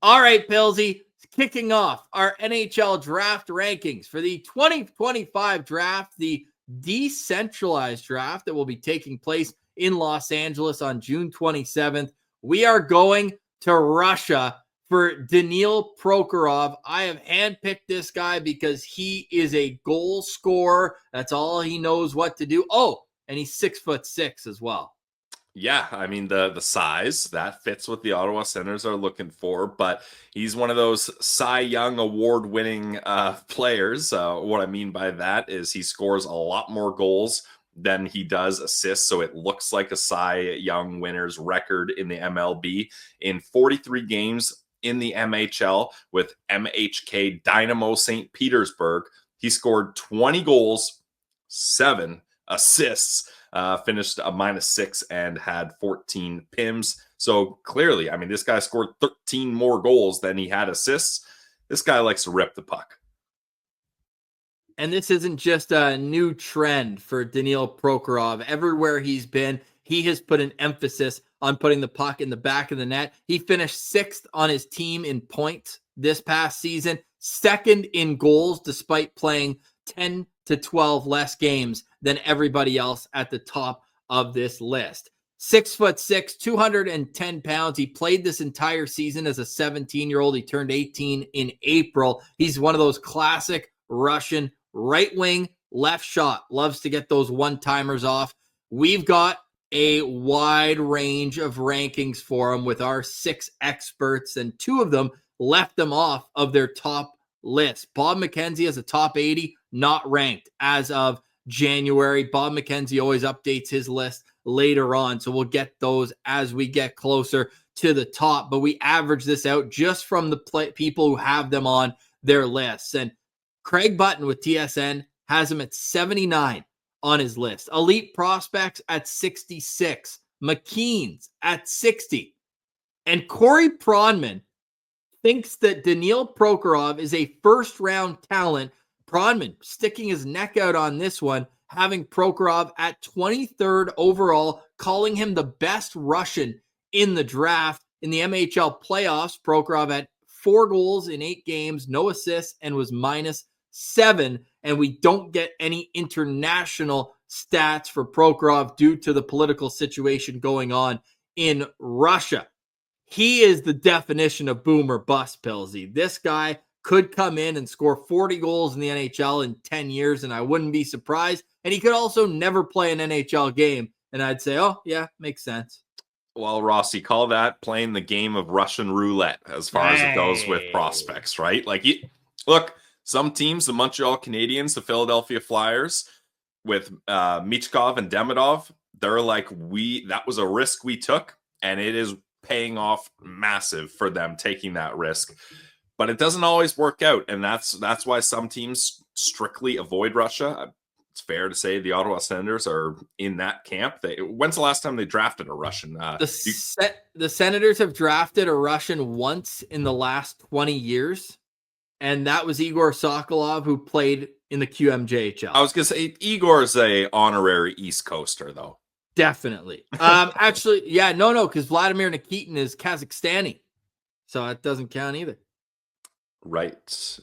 All right, Pillsy, kicking off our NHL draft rankings for the 2025 draft, the decentralized draft that will be taking place in Los Angeles on June 27th. We are going to Russia for Daniil Prohkorov. I have handpicked this guy because he is a goal scorer. That's all he knows what to do. Oh, and he's 6'6" as well. Yeah, I mean the size that fits what the Ottawa Senators are looking for, but he's one of those Cy Young award-winning players. What I mean by that is he scores a lot more goals than he does assists, so it looks like a Cy Young winner's record in the MLB. In 43 games in the MHL with MHK Dynamo St Petersburg, he scored 20 goals, 7 assists. Finished a -6 and had 14 PIMs. So clearly, I mean, this guy scored 13 more goals than he had assists. This guy likes to rip the puck. And this isn't just a new trend for Daniil Prohkorov. Everywhere he's been, he has put an emphasis on putting the puck in the back of the net. He finished 6th on his team in points this past season, 2nd in goals, despite playing 10 to 12 less games than everybody else at the top of this list. 6'6", 210 pounds. He played this entire season as a 17-year-old. He turned 18 in April. He's one of those classic Russian right wing, left shot. Loves to get those one-timers off. We've got a wide range of rankings for him with our 6 experts, and 2 of them left them off of their top list. Bob McKenzie has a top 80, not ranked as of January. Bob McKenzie always updates his list later on, so we'll get those as we get closer to the top. But we average this out just from the people who have them on their lists. And Craig Button with TSN has him at 79 on his list. Elite Prospects at 66. McKean's at 60. And Corey Pronman thinks that Daniil Prohkorov is a first-round talent. Pronman sticking his neck out on this one, having Prohkorov at 23rd overall, calling him the best Russian in the draft. In the MHL playoffs, Prohkorov had 4 goals in 8 games, no assists, and was -7. And we don't get any international stats for Prohkorov due to the political situation going on in Russia. He is the definition of boom or bust, Pillsy. This guy could come in and score 40 goals in the NHL in 10 years, and I wouldn't be surprised. And he could also never play an NHL game, and I'd say, oh, yeah, makes sense. Well, Rossi, call that playing the game of Russian roulette as far as it goes with prospects, right? Like, look, some teams, the Montreal Canadiens, the Philadelphia Flyers, with Michkov and Demidov, they're like, that was a risk we took, and it is paying off massive for them taking that risk. But it doesn't always work out, and that's why some teams strictly avoid Russia. It's fair to say the Ottawa Senators are in that camp. When's the last time they drafted a Russian? The Senators have drafted a Russian once in the last 20 years, and that was Igor Sokolov, who played in the QMJHL. I was going to say, Igor's a honorary East Coaster, though. Definitely. Actually, yeah, no, because Vladimir Nikitin is Kazakhstani, so that doesn't count either. Right.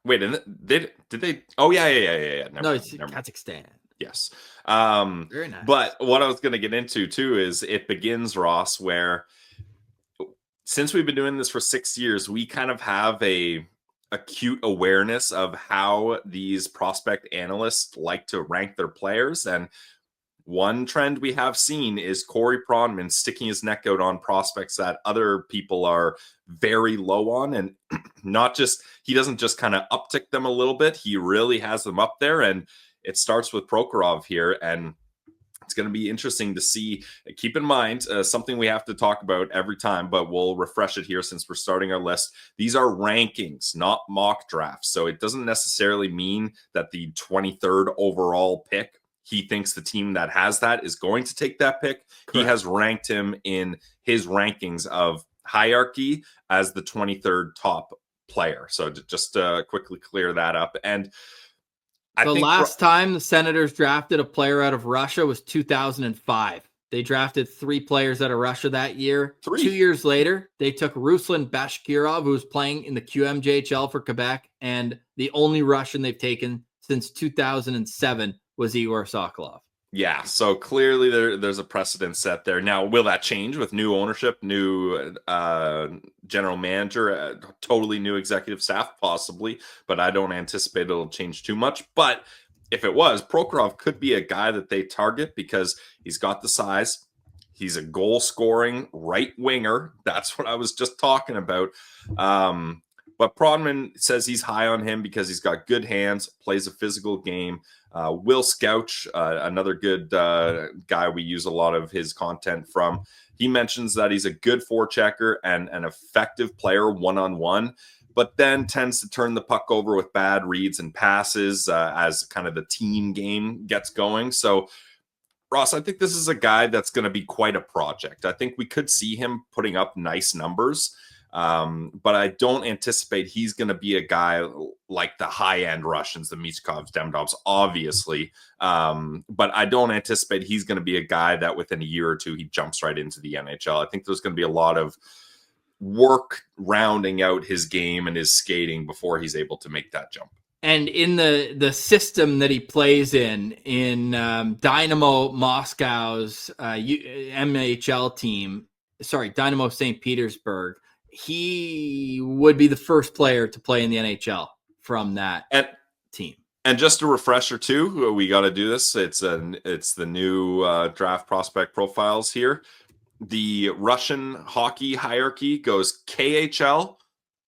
Wait, and did they? Oh, yeah. No, it's Kazakhstan. Yes. Very nice. But what I was going to get into, too, is it begins, Ross, where since we've been doing this for 6 years, we kind of have a acute awareness of how these prospect analysts like to rank their players. And one trend we have seen is Corey Pronman sticking his neck out on prospects that other people are very low on. And he doesn't just kind of uptick them a little bit. He really has them up there. And it starts with Prohkorov here. And it's going to be interesting to see. Keep in mind, something we have to talk about every time, but we'll refresh it here since we're starting our list. These are rankings, not mock drafts. So it doesn't necessarily mean that the 23rd overall pick, he thinks the team that has that is going to take that pick. Correct. He has ranked him in his rankings of hierarchy as the 23rd top player. So just quickly clear that up. And the last time the Senators drafted a player out of Russia was 2005. They drafted 3 players out of Russia that year. 3. 2 years later, they took Ruslan Bashkirov, who was playing in the QMJHL for Quebec, and the only Russian they've taken since 2007 was Igor Sokolov. Yeah, so clearly there's a precedent set there. Now, will that change with new ownership, new general manager, totally new executive staff? Possibly, but I don't anticipate it'll change too much. But if it was, Prokhorov could be a guy that they target because he's got the size. He's a goal-scoring right winger. That's what I was just talking about. But Prodman says he's high on him because he's got good hands, plays a physical game. Will Scouch, another good guy we use a lot of his content from, he mentions that he's a good forechecker and an effective player one-on-one, but then tends to turn the puck over with bad reads and passes as kind of the team game gets going. So, Ross, I think this is a guy that's going to be quite a project. I think we could see him putting up nice numbers. But I don't anticipate he's going to be a guy like the high-end Russians, the Michkovs, Demidovs, obviously. But I don't anticipate he's going to be a guy that within a year or two, he jumps right into the NHL. I think there's going to be a lot of work rounding out his game and his skating before he's able to make that jump. And in the system that he plays in Dynamo Moscow's MHL team, Dynamo St Petersburg, he would be the first player to play in the NHL from that team. And just a refresher too, we got to do this. It's the new draft prospect profiles here. The Russian hockey hierarchy goes KHL,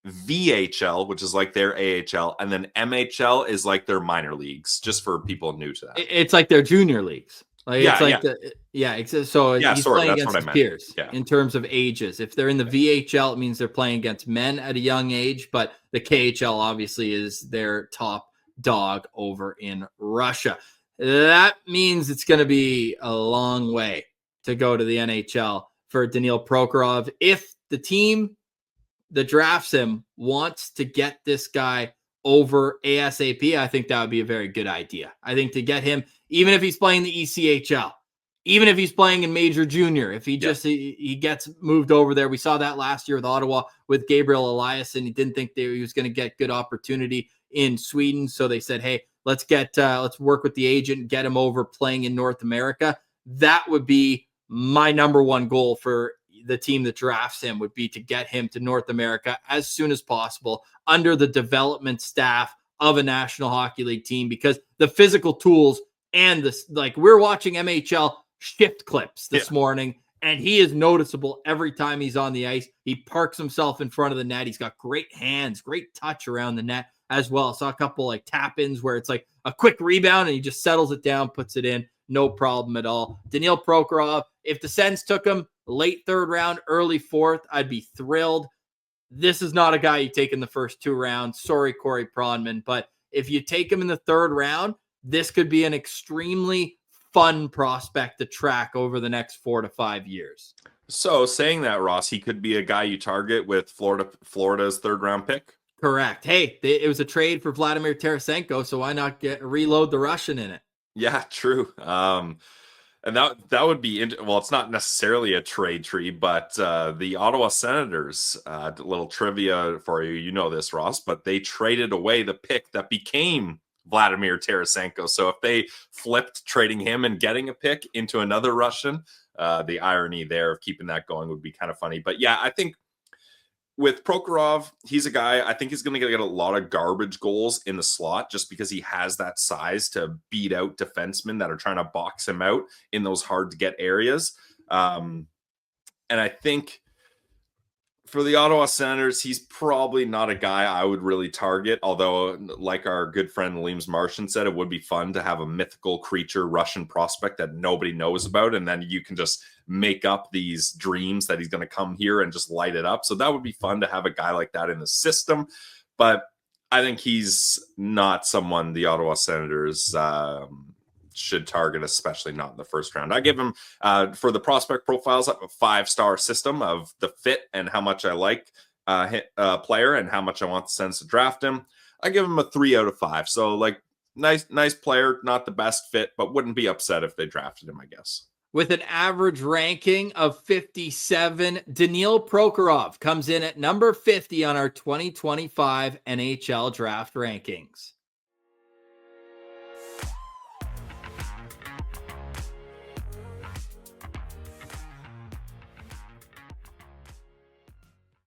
VHL, which is like their AHL, and then MHL is like their minor leagues, just for people new to that. It's like their junior leagues. Like yeah, it's like he's playing against his peers in terms of ages. If they're in the VHL, it means they're playing against men at a young age, but the KHL obviously is their top dog over in Russia. That means it's going to be a long way to go to the NHL for Daniil Prohkorov. If the team that drafts him wants to get this guy over ASAP, I think that would be a very good idea. I think to get him, even if he's playing the ECHL, even if he's playing in Major Junior, if he he gets moved over there. We saw that last year with Ottawa with Gabriel Eliasson. He didn't think he was going to get good opportunity in Sweden, so they said, "Hey, let's work with the agent, get him over playing in North America." That would be my number one goal for the team that drafts him, would be to get him to North America as soon as possible under the development staff of a National Hockey League team, because the physical tools and this, like, we're watching MHL shift clips this morning, and he is noticeable every time he's on the ice. He parks himself in front of the net. He's got great hands, great touch around the net as well. I saw a couple like tap-ins where it's like a quick rebound and he just settles it down, puts it in. No problem at all. Daniil Prohkorov, if the Sens took him late third round, early fourth, I'd be thrilled. This is not a guy you take in the first 2 rounds. Sorry, Corey Pronman. But if you take him in the third round, this could be an extremely fun prospect to track over the next 4 to 5 years. So saying that, Ross, he could be a guy you target with Florida's third round pick? Correct. Hey, it was a trade for Vladimir Tarasenko, so why not reload the Russian in it? Yeah, true. And that would be well, it's not necessarily a trade tree, but the Ottawa Senators, a little trivia for you, you know this, Ross, but they traded away the pick that became Vladimir Tarasenko. So if they flipped trading him and getting a pick into another Russian, the irony there of keeping that going would be kind of funny. But yeah, I think with Prokhorov, he's a guy, I think he's going to get a lot of garbage goals in the slot just because he has that size to beat out defensemen that are trying to box him out in those hard to get areas. And I think for the Ottawa Senators, he's probably not a guy I would really target. Although, like our good friend Leems Martian said, it would be fun to have a mythical creature Russian prospect that nobody knows about. And then you can just make up these dreams that he's going to come here and just light it up. So that would be fun to have a guy like that in the system. But I think he's not someone the Ottawa Senators should target, especially not in the first round. I give him, for the prospect profiles, a 5-star system of the fit and how much I like player and how much I want the Sens to draft him. I give him a 3 out of 5. So, like, nice player, not the best fit, but wouldn't be upset if they drafted him, I guess. With an average ranking of 57, Daniil Prohkorov comes in at number 50 on our 2025 NHL draft rankings.